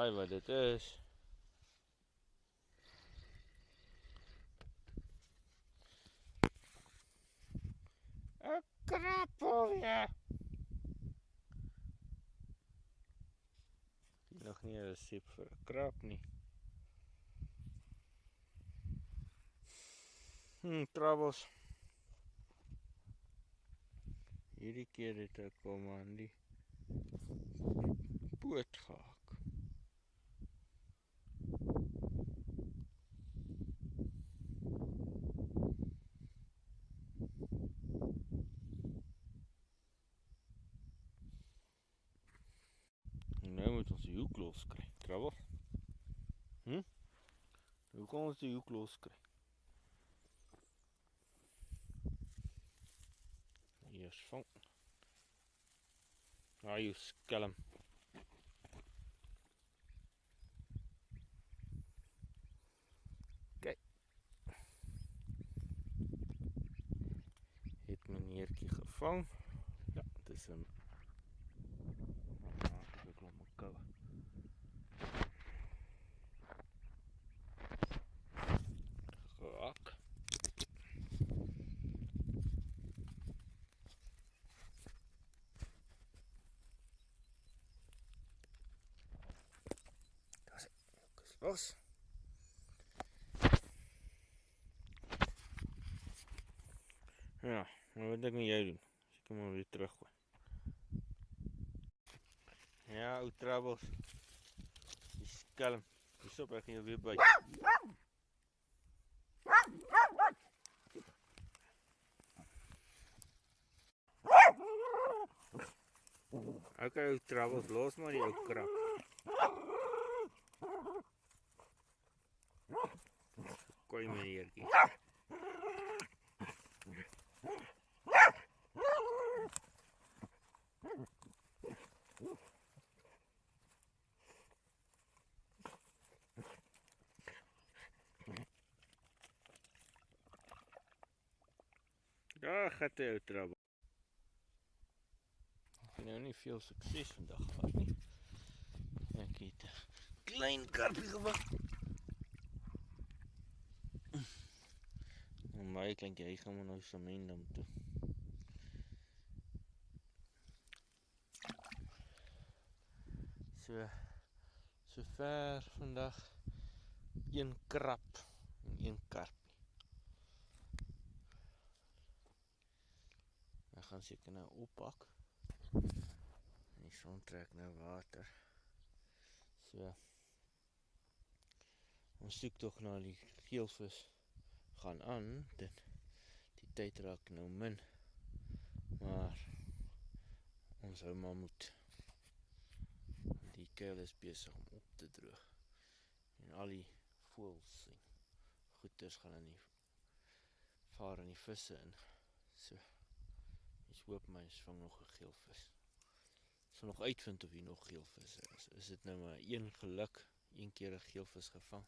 Raai wat dit is. Een krab alweer. Hier nog nie 'n resep vir 'n krab nie. Troubles. Hierdie keer het ek hom aan die poot gehak. Nou moet ons die hoek los kry, Troubles. Hoe kan ons die hoek los kry? Eers vang. Jy skelm. Kyk. Het meneertjie gevang. Ja, dit is 'n klomp koue. Gehak. Los. Ja, maar wat ek met jou doen? As ek hom weer teruggooi. Ja, ou Troubles. Die skelm. Dis op, ek gaan jou weer byt. Okay, ou Troubles, los maar die ou krab. Koei meneertjie. Daar gaat hy ou Troubles. Ek het nou nie veel sukses vandag gehad nie. Ek het 'n klein karpie gevang. My kleintjie, hy gaan maar nou Samendam toe. So ver vandag 1 krab en 1 karpie. Ek gaan seker nou oppak. Die son trek nou water. So ons soek tog na die geelvis gaan aan, die tyd raak nou min, maar ons hou maar moed. Die kuil is besig om op te droog, en al die voëls en goeters gaan in die vaar in die visse in. So, ons hoop my ons vang nog 'n geelvis. Ons sal nog uitvind of hier nog geelvisse is. Is dit nou maar een geluk, een keer 'n geelvis gevang?